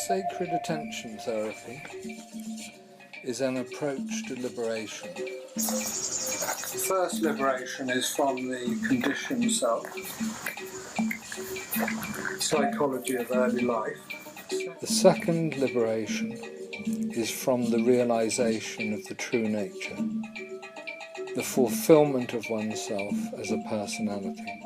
Sacred attention therapy is an approach to liberation. The first liberation is from the conditioned self, psychology of early life. The second liberation is from the realization of the true nature, the fulfillment of oneself as a personality.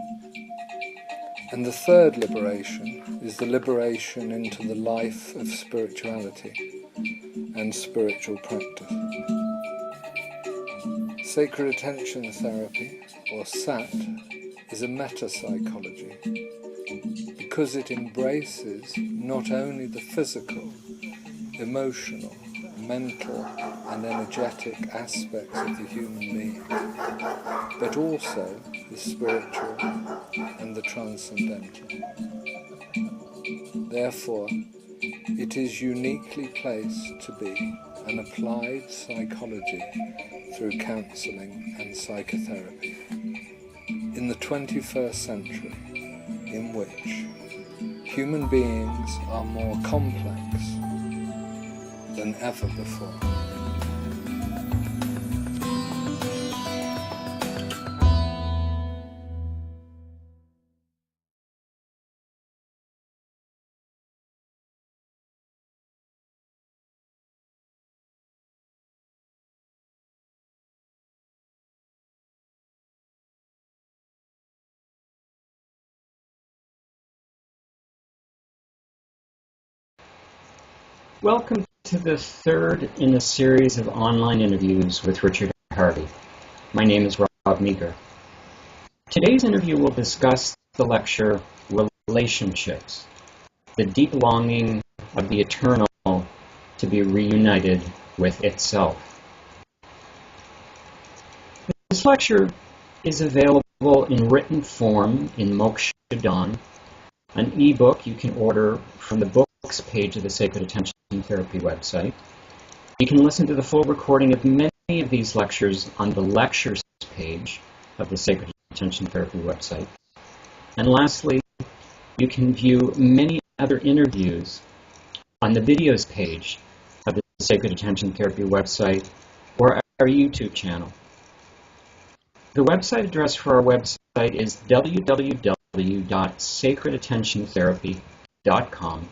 And the third liberation is the liberation into the life of spirituality and spiritual practice. Sacred attention therapy, or SAT, is a meta-psychology because it embraces not only the physical, emotional, mental and energetic aspects of the human being, but also the spiritual and the transcendental. Therefore, it is uniquely placed to be an applied psychology through counselling and psychotherapy in the 21st century, in which human beings are more complex than ever before. Welcome to the third in a series of online interviews with Richard Harvey. My name is Rob Meager. Today's interview will discuss the lecture Relationships, the deep longing of the eternal to be reunited with itself. This lecture is available in written form in Moksha Dawn, an ebook you can order from the books page of the Sacred Attention Therapy website. You can listen to the full recording of many of these lectures on the lectures page of the Sacred Attention Therapy website. And lastly, you can view many other interviews on the videos page of the Sacred Attention Therapy website or our YouTube channel. The website address for our website is www.sacredattentiontherapy.com.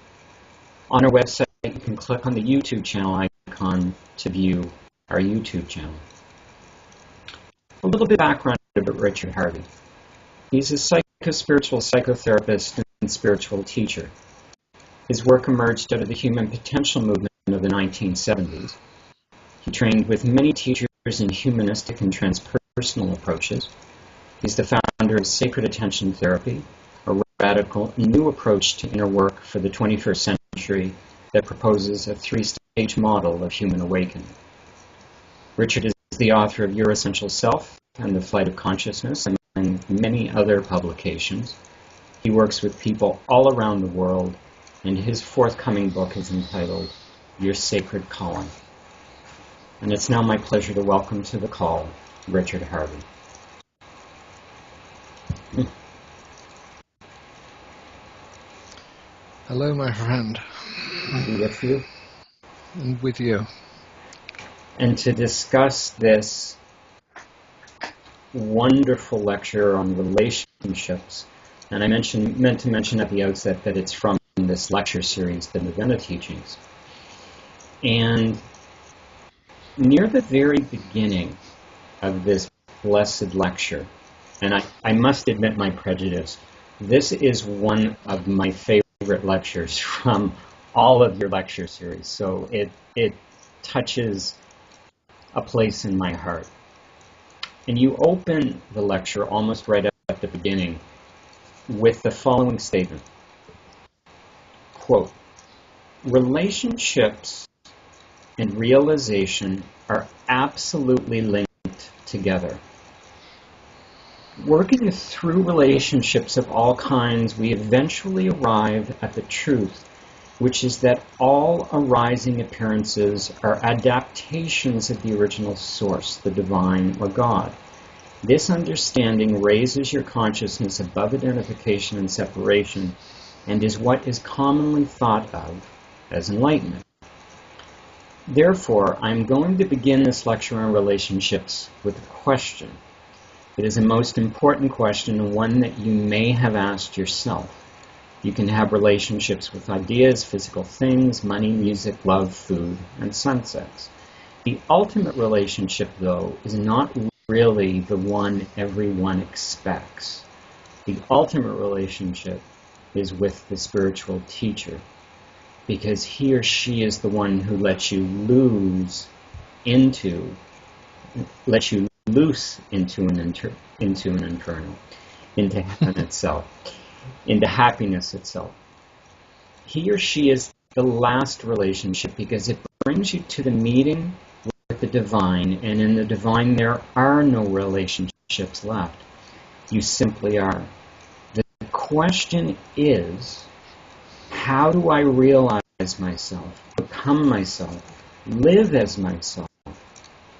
On our website, you can click on the YouTube channel icon to view our YouTube channel. A little bit of background about Richard Harvey. He's a psycho-spiritual psychotherapist and spiritual teacher. His work emerged out of the human potential movement of the 1970s. He trained with many teachers in humanistic and transpersonal approaches. He's the founder of Sacred Attention Therapy, a radical new approach to inner work for the 21st century that proposes a three-stage model of human awakening. Richard is the author of Your Essential Self and The Flight of Consciousness, and many other publications. He works with people all around the world, and his forthcoming book is entitled Your Sacred Calling. And it's now my pleasure to welcome to the call Richard Harvey. Hello, my friend. With you. And with you. And to discuss this wonderful lecture on relationships, and I meant to mention at the outset that it's from this lecture series, the Novena teachings. And near the very beginning of this blessed lecture, and I must admit my prejudice, this is one of my favorite lectures from all of your lecture series, so it touches a place in my heart. And you open the lecture almost right at the beginning with the following statement, quote, relationships and realization are absolutely linked together. Working through relationships of all kinds, we eventually arrive at the truth, which is that all arising appearances are adaptations of the original source, the divine or God. This understanding raises your consciousness above identification and separation and is what is commonly thought of as enlightenment. Therefore, I'm going to begin this lecture on relationships with a question. It is a most important question, and one that you may have asked yourself. You can have relationships with ideas, physical things, money, music, love, food, and sunsets. The ultimate relationship, though, is not really the one everyone expects. The ultimate relationship is with the spiritual teacher, because he or she is the one who lets you loose into an inferno, into heaven itself, into happiness itself. He or she is the last relationship because it brings you to the meeting with the divine, and in the divine there are no relationships left. You simply are. The question is, how do I realize myself, become myself, live as myself,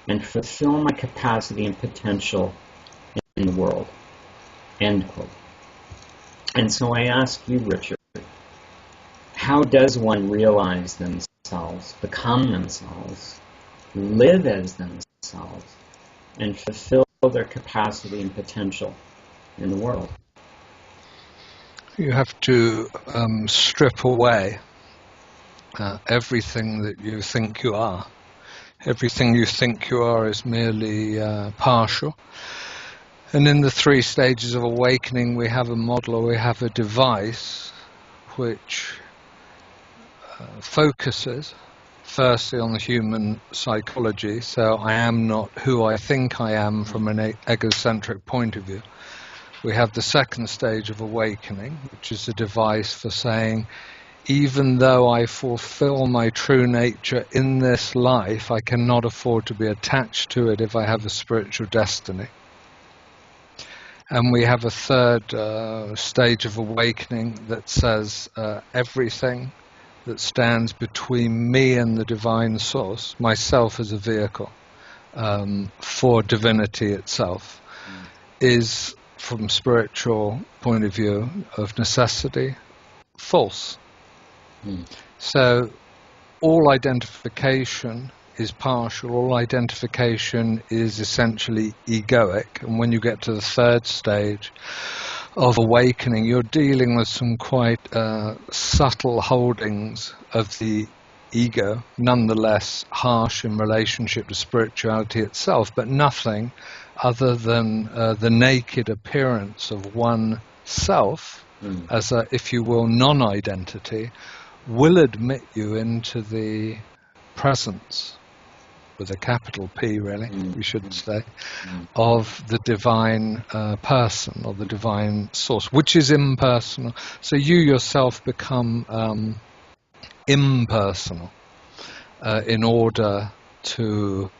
and fulfill my capacity and potential in the world? End quote. And so I ask you, Richard, how does one realize themselves, become themselves, live as themselves, and fulfill their capacity and potential in the world? You have to strip away everything that you think you are. Everything you think you are is merely partial. And in the 3 stages of awakening, we have a model, or we have a device which focuses firstly on the human psychology. So I am not who I think I am from an egocentric point of view. We have the 2nd stage of awakening, which is a device for saying, even though I fulfill my true nature in this life, I cannot afford to be attached to it if I have a spiritual destiny. And we have a 3rd stage of awakening that says everything that stands between me and the divine source, myself as a vehicle for divinity itself, is, from spiritual point of view of necessity, false. So all identification is partial, all identification is essentially egoic, and when you get to the 3rd stage of awakening, you're dealing with some quite subtle holdings of the ego, nonetheless harsh in relationship to spirituality itself, but nothing other than the naked appearance of one self as a, if you will, non-identity, will admit you into the presence, with a capital P really, we should say, of the divine person, or the divine source, which is impersonal. So you yourself become impersonal in order to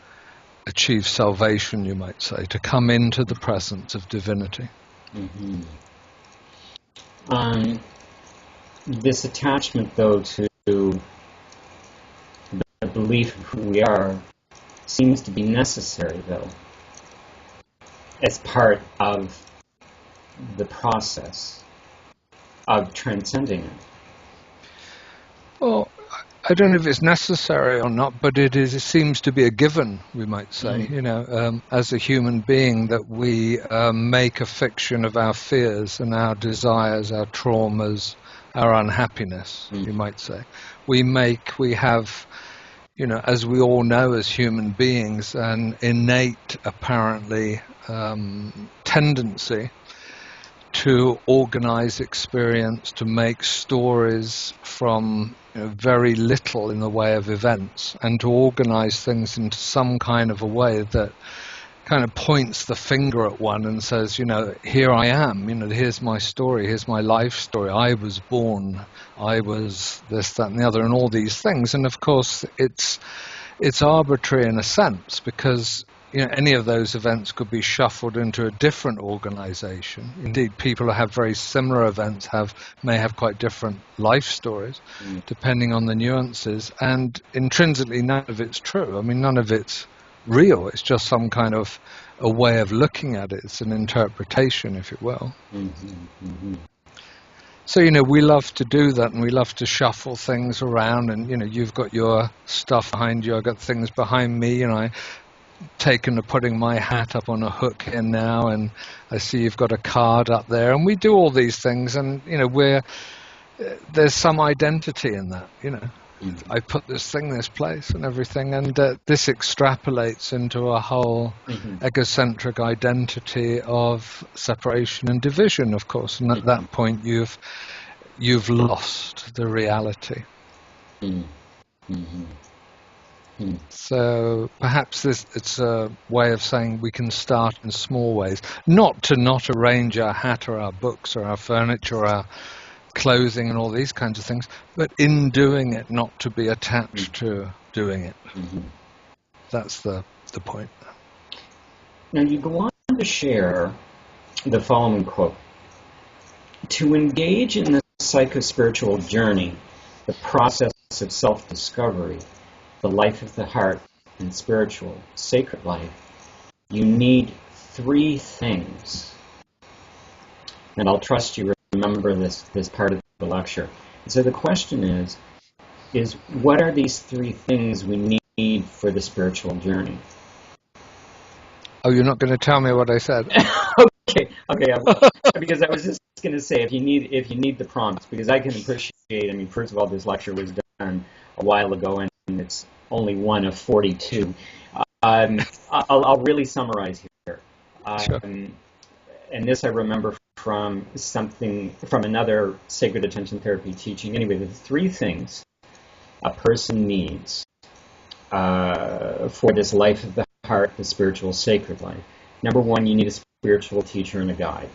achieve salvation, you might say, to come into the presence of divinity. This attachment, though, to the belief of who we are seems to be necessary, though, as part of the process of transcending it. Well, I don't know if it's necessary or not, but it seems to be a given, we might say, as a human being, that we make a fiction of our fears and our desires, our traumas, our unhappiness, you might say. We have, as we all know as human beings, an innate, apparently, tendency to organize experience, to make stories from very little in the way of events, and to organize things into some kind of a way that kind of points the finger at one and says, here I am, here's my story, here's my life story, I was born, I was this, that, and the other, and all these things. And of course, it's arbitrary in a sense, because any of those events could be shuffled into a different organization. Indeed, people who have very similar events may have quite different life stories, depending on the nuances. And intrinsically, none of it's true. I mean, none of it's real. It's just some kind of a way of looking at it. It's an interpretation, if you will. So, we love to do that, and we love to shuffle things around, and, you've got your stuff behind you, I've got things behind me, I taken to putting my hat up on a hook here now, and I see you've got a card up there, and we do all these things, and, there's some identity in that, I put this thing this place and everything, and this extrapolates into a whole egocentric identity of separation and division, of course, and at that point you've lost the reality. So perhaps it's a way of saying we can start in small ways, not to not arrange our hat or our books or our furniture or our clothing and all these kinds of things, but in doing it, not to be attached to doing it. That's the point. Now you go on to share the following quote: "To engage in the psycho-spiritual journey, the process of self-discovery, the life of the heart, and spiritual, sacred life, you need 3 things." And I'll trust you remember this part of the lecture. And so the question is what are these 3 things we need for the spiritual journey? Oh, you're not going to tell me what I said? Okay. Because I was just going to say, if you need the prompts, because I can appreciate. First of all, this lecture was done a while ago, and it's only one of 42. I'll really summarize here. Sure. And this I remember from another sacred attention therapy teaching. Anyway, the 3 things a person needs for this life of the heart, the spiritual sacred life. Number 1, you need a spiritual teacher and a guide.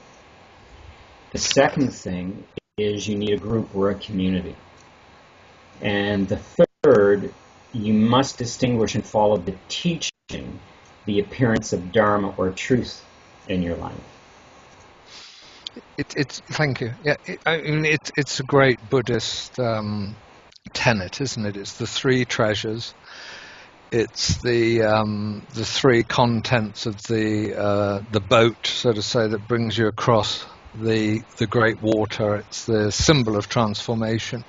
The second thing is you need a group or a community. And the third, you must distinguish and follow the teaching, the appearance of Dharma or truth in your life. Thank you. Yeah, it's a great Buddhist tenet, isn't it? It's the 3 treasures. It's the 3 contents of the boat, so to say, that brings you across the great water. It's the symbol of transformation,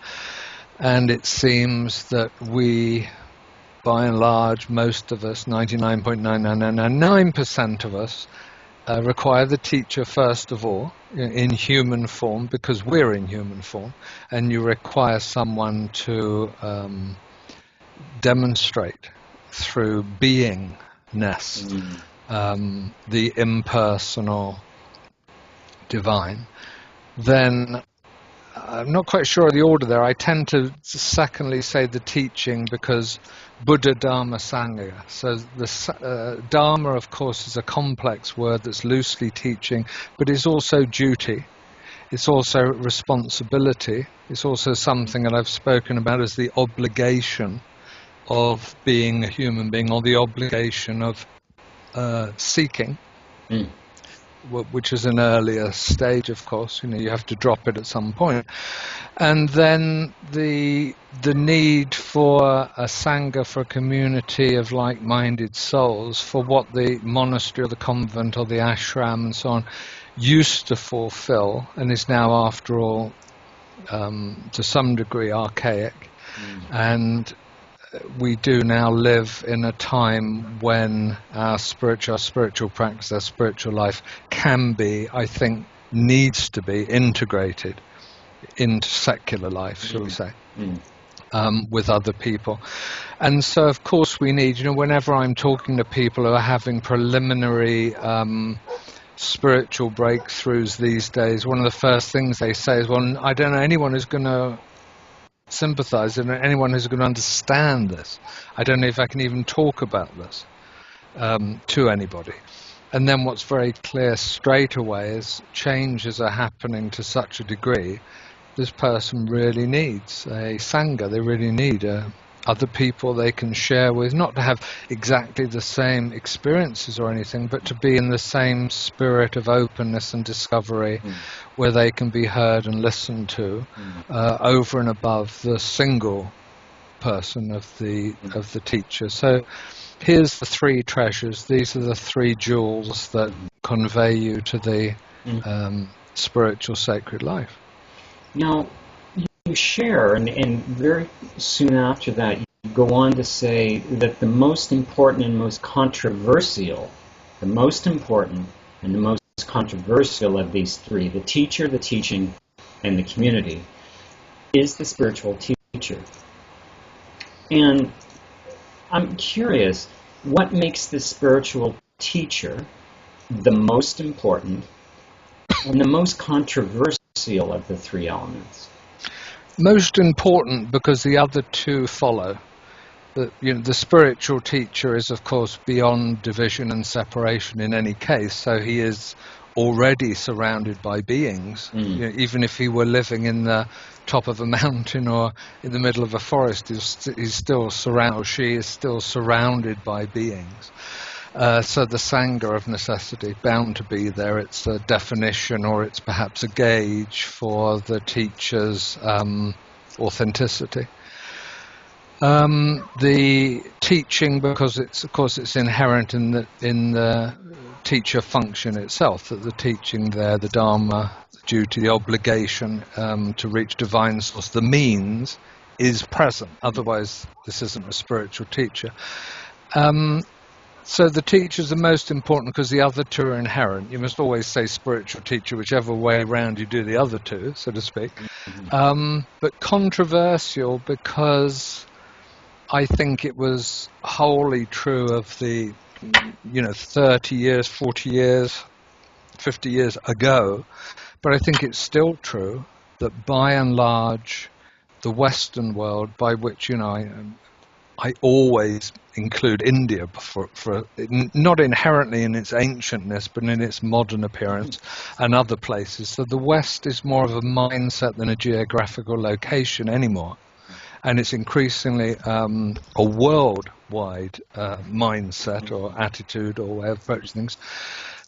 and it seems that we, by and large, most of us, 99.9999% of us, require the teacher first of all in human form, because we're in human form, and you require someone to demonstrate through beingness the impersonal divine. Then I'm not quite sure of the order there. I tend to secondly say the teaching, because Buddha, Dharma, Sangha. So the Dharma, of course, is a complex word that's loosely teaching, but it's also duty. It's also responsibility. It's also something that I've spoken about as the obligation of being a human being, or the obligation of seeking. Which is an earlier stage, of course. You have to drop it at some point. And then the need for a sangha, for a community of like-minded souls, for what the monastery or the convent or the ashram and so on used to fulfill, and is now, after all, to some degree archaic. And we do now live in a time when our spiritual practice, our spiritual life can be, I think, needs to be integrated into secular life, shall we say, with other people. And so, of course, we need, whenever I'm talking to people who are having preliminary spiritual breakthroughs these days, one of the first things they say is, well, I don't know anyone who's going to sympathize, and anyone who's going to understand this. I don't know if I can even talk about this to anybody. And then what's very clear straight away is changes are happening to such a degree, this person really needs a sangha. They really need other people they can share with, not to have exactly the same experiences or anything, but to be in the same spirit of openness and discovery, where they can be heard and listened to, over and above the single person of the teacher. So here's the 3 treasures. These are the 3 jewels that convey you to the spiritual sacred life. Now, you share, and very soon after that, you go on to say that the most important and most controversial, the most important and the most controversial of these three, the teacher, the teaching, and the community, is the spiritual teacher. And I'm curious, what makes the spiritual teacher the most important and the most controversial of the three elements? Most important because the other two follow. The spiritual teacher is, of course, beyond division and separation in any case, so he is already surrounded by beings. Even if he were living in the top of a mountain or in the middle of a forest, he's still surrounded, or she is still surrounded by beings. So the Sangha of necessity, bound to be there. It's a definition, or it's perhaps a gauge for the teacher's authenticity. The teaching, because it's inherent in the teacher function itself, that the teaching there, the Dharma, the duty, the obligation to reach divine source, the means is present. Otherwise, this isn't a spiritual teacher. So the teacher is the most important because the other two are inherent. You must always say spiritual teacher, whichever way around you do the other two, so to speak. But controversial because I think it was wholly true of the, 30 years, 40 years, 50 years ago. But I think it's still true that by and large, the Western world, by which, I always include India not inherently in its ancientness, but in its modern appearance, and other places. So the West is more of a mindset than a geographical location anymore. And it's increasingly a worldwide mindset or attitude or way of approaching things.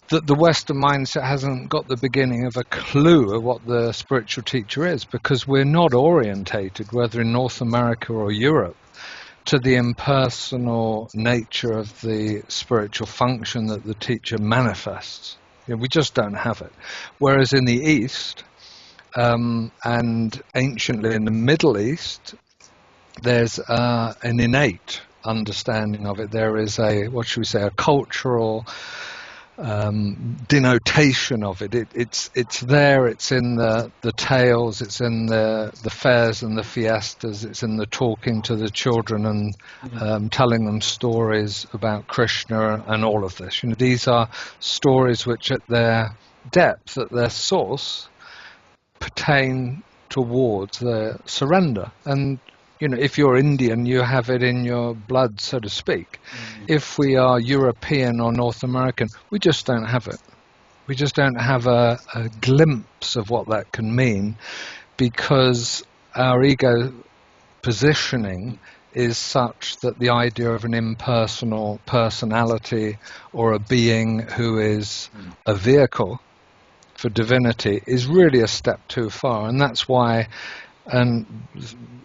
That the Western mindset hasn't got the beginning of a clue of what the spiritual teacher is, because we're not orientated, whether in North America or Europe, to the impersonal nature of the spiritual function that the teacher manifests. We just don't have it. Whereas in the East, and anciently in the Middle East, there's an innate understanding of it. There is a cultural denotation of it. It's there. It's in the tales. It's in the fairs and the fiestas. It's in the talking to the children and telling them stories about Krishna and all of this. These are stories which, at their depth, at their source, pertain towards their surrender. And if you're Indian, you have it in your blood, so to speak. If we are European or North American, we just don't have it. We just don't have a glimpse of what that can mean, because our ego positioning is such that the idea of an impersonal personality or a being who is a vehicle for divinity is really a step too far. And that's why, and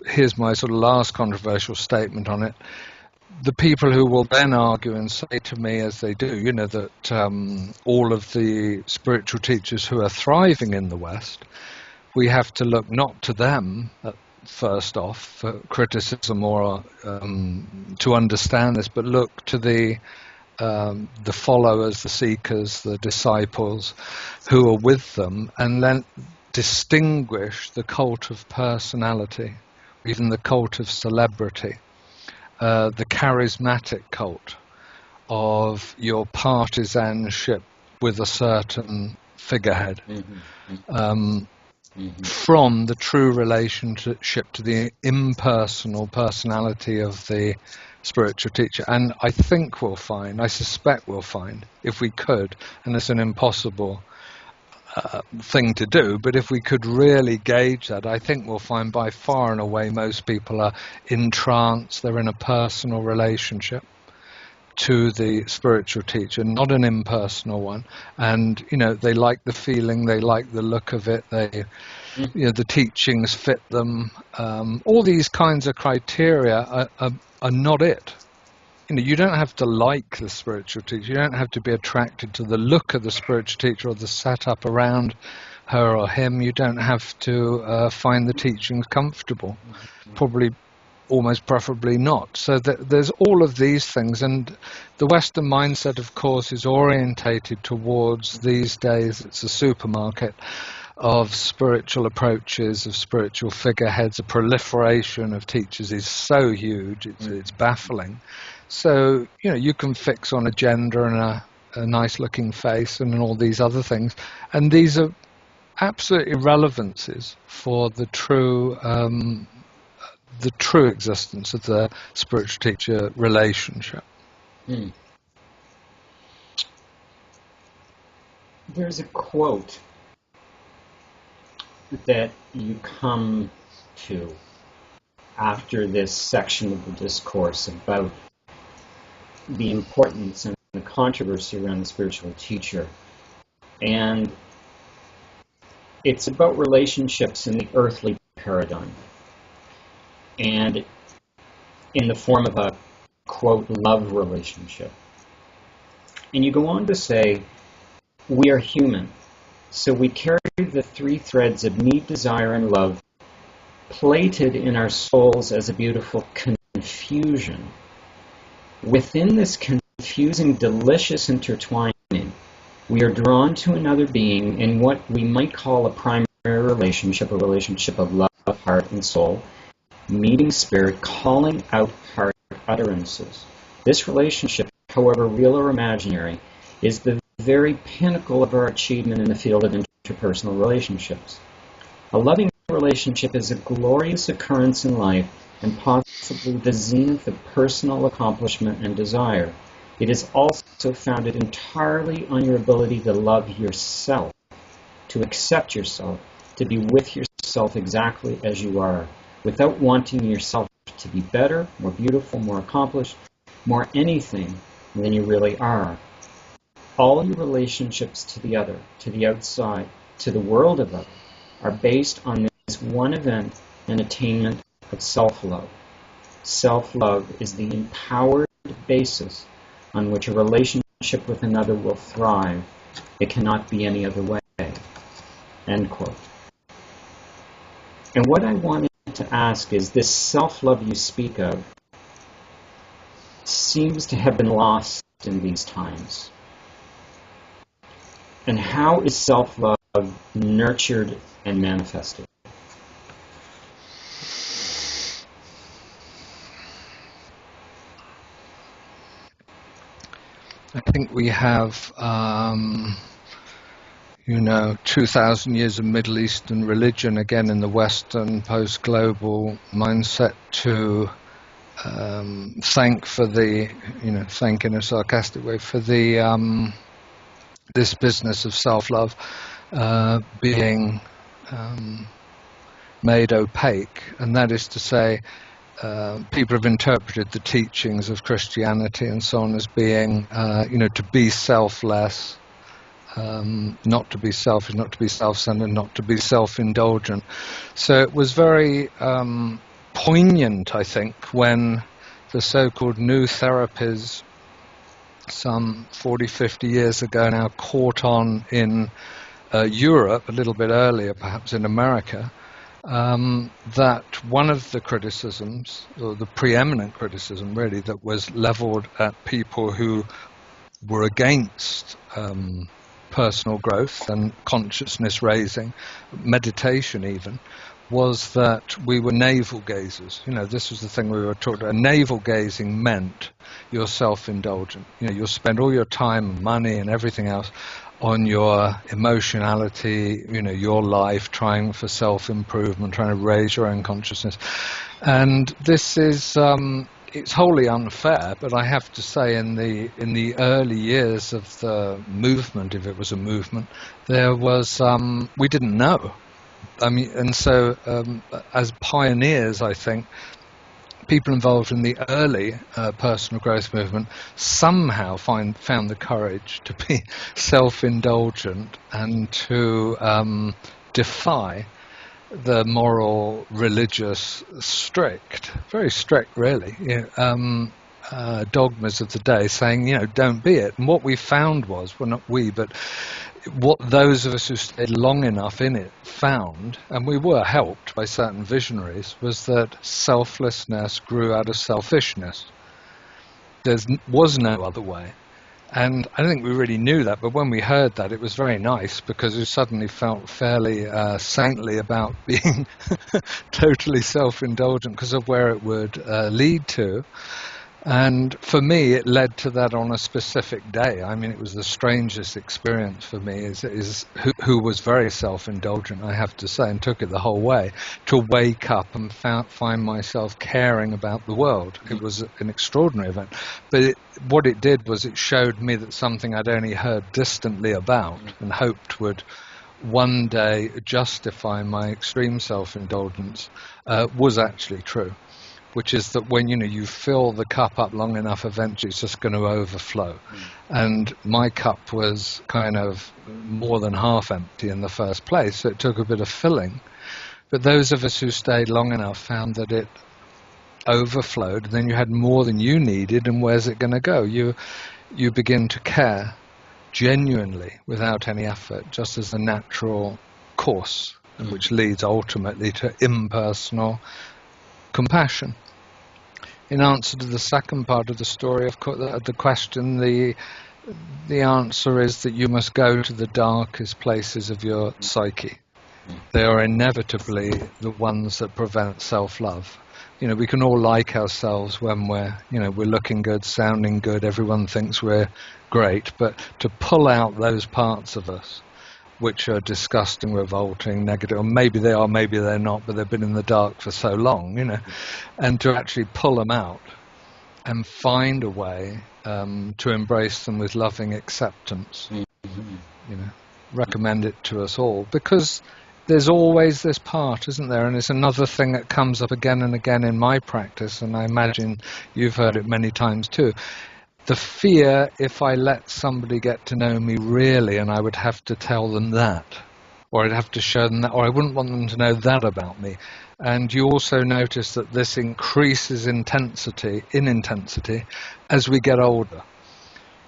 here's my sort of last controversial statement on it, the people who will then argue and say to me, as they do, that all of the spiritual teachers who are thriving in the West, we have to look not to them first off for criticism or to understand this, but look to the followers, the seekers, the disciples who are with them, and then distinguish the cult of personality, even the cult of celebrity, the charismatic cult of your partisanship with a certain figurehead, from the true relationship to the impersonal personality of the spiritual teacher. And I suspect we'll find, if we could, and it's an impossible thing to do, but if we could really gauge that, I think we'll find by far and away most people are in trance. They're in a personal relationship to the spiritual teacher, not an impersonal one, and they like the feeling, they like the look of it, they the teachings fit them. All these kinds of criteria are not it. You don't have to like the spiritual teacher. You don't have to be attracted to the look of the spiritual teacher or the setup around her or him. You don't have to find the teachings comfortable. Probably, almost preferably not. So there's all of these things, and the Western mindset, of course, is orientated towards, these days, it's a supermarket of spiritual approaches, of spiritual figureheads. A proliferation of teachers is so huge, it's baffling. So, you can fix on a gender and a nice looking face and all these other things, and these are absolute irrelevances for the true existence of the spiritual teacher relationship. There's a quote that you come to after this section of the discourse about the importance and the controversy around the spiritual teacher. And it's about relationships in the earthly paradigm, and in the form of a, quote, love relationship. And you go on to say, we are human, so we carry the three threads of need, desire, and love plaited in our souls as a beautiful confusion. Within this confusing, delicious intertwining, we are drawn to another being in what we might call a primary relationship, a relationship of love, heart, and soul, meeting spirit, calling out heart utterances. This relationship, however real or imaginary, is the very pinnacle of our achievement in the field of interpersonal relationships. A loving relationship is a glorious occurrence in life and possibly the zenith of personal accomplishment and desire. It is also founded entirely on your ability to love yourself, to accept yourself, to be with yourself exactly as you are, without wanting yourself to be better, more beautiful, more accomplished, more anything than you really are. All your relationships to the other, to the outside, to the world of other, are based on this one event and attainment of self-love. Self-love is the empowered basis on which a relationship with another will thrive. It cannot be any other way. End quote. And what I wanted to ask is, this self-love you speak of seems to have been lost in these times. And how is self-love nurtured and manifested? I think we have, 2,000 years of Middle Eastern religion, again in the Western post-global mindset, to thank in a sarcastic way, for the this business of self-love being made opaque, and that is to say, people have interpreted the teachings of Christianity and so on as being, to be selfless, not to be selfish, not to be self-centered, not to be self-indulgent. So it was very poignant, I think, when the so-called new therapies some 40, 50 years ago now caught on in Europe, a little bit earlier perhaps in America, that one of the criticisms, or the preeminent criticism really, that was leveled at people who were against personal growth and consciousness raising, meditation even, was that we were navel gazers. This was the thing we were talking about. Navel gazing meant you're self-indulgent. You'll spend all your time and money and everything else on your emotionality, your life, trying for self-improvement, trying to raise your own consciousness. And this is, it's wholly unfair, but I have to say in the early years of the movement, if it was a movement, there was, we didn't know. And so as pioneers, I think, people involved in the early personal growth movement somehow found the courage to be self-indulgent and to defy the moral, religious, very strict really, dogmas of the day, saying, don't be it. And what we found was, well, not we, but what those of us who stayed long enough in it found, and we were helped by certain visionaries, was that selflessness grew out of selfishness. There was no other way. And I don't think we really knew that, but when we heard that, it was very nice, because we suddenly felt fairly saintly about being totally self-indulgent because of where it would lead to. And for me, it led to that on a specific day. I mean, it was the strangest experience for me, who was very self-indulgent, I have to say, and took it the whole way, to wake up and find myself caring about the world. It was an extraordinary event. But what it did was it showed me that something I'd only heard distantly about and hoped would one day justify my extreme self-indulgence was actually true. Which is that when you fill the cup up long enough, eventually it's just going to overflow. And my cup was kind of more than half empty in the first place, so it took a bit of filling. But those of us who stayed long enough found that it overflowed, and then you had more than you needed, and where's it going to go? You begin to care genuinely without any effort, just as a natural course, which leads ultimately to impersonal compassion. In answer to the second part of the story, of course, the question, the answer is that you must go to the darkest places of your psyche. They are inevitably the ones that prevent self-love. We can all like ourselves when we're looking good, sounding good, everyone thinks we're great, but to pull out those parts of us which are disgusting, revolting, negative, or maybe they are, maybe they're not, but they've been in the dark for so long, and to actually pull them out and find a way to embrace them with loving acceptance. Recommend it to us all, because there's always this part, isn't there? And it's another thing that comes up again and again in my practice, and I imagine you've heard it many times too. The fear if I let somebody get to know me really, and I would have to tell them that, or I'd have to show them that, or I wouldn't want them to know that about me. And you also notice that this increases in intensity as we get older.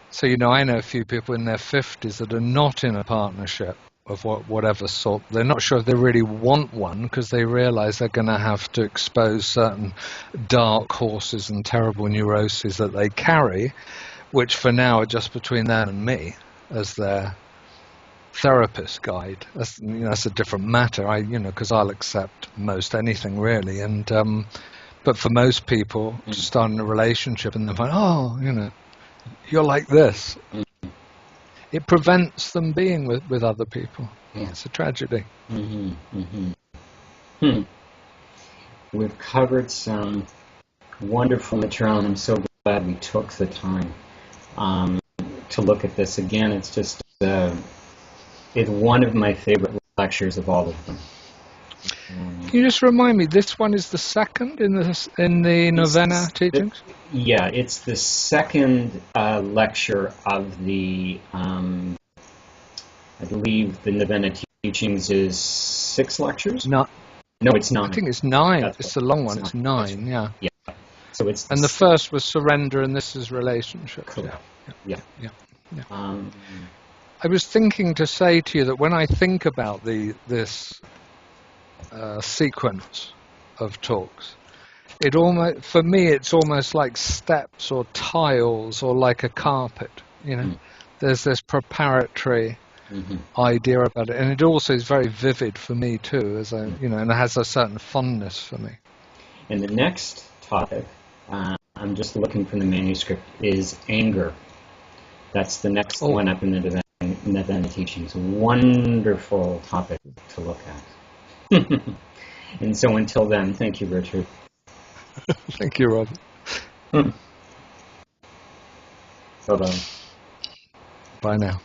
So, I know a few people in their 50s that are not in a partnership of whatever sort. They're not sure if they really want one, because they realize they're going to have to expose certain dark horses and terrible neuroses that they carry, which for now are just between them and me as their therapist guide. That's a different matter. Because I'll accept most anything really, and but for most people, to start in a relationship and then find, you're like this. It prevents them being with other people. It's a tragedy. We've covered some wonderful material, and I'm so glad we took the time to look at this again. It's just it's one of my favorite lectures of all of them. Can you just remind me, this one is the second in the Novena teachings? It's the second lecture of the, I believe the Novena teachings is 6 lectures? No, it's 9. I think it's 9. It's a long one. It's 9, yeah. So it's and the first was surrender, and this is relationship. Correct. Yeah. I was thinking to say to you that when I think about this sequence of talks, for me it's almost like steps or tiles or like a carpet. There's this preparatory idea about it, and it also is very vivid for me too, as and it has a certain fondness for me. And the next topic, I'm just looking from the manuscript, is anger. That's the next one up in the Novena teachings. Wonderful topic to look at. And so until then, thank you, Richard. Thank you, Robert. Bye-bye. Bye now.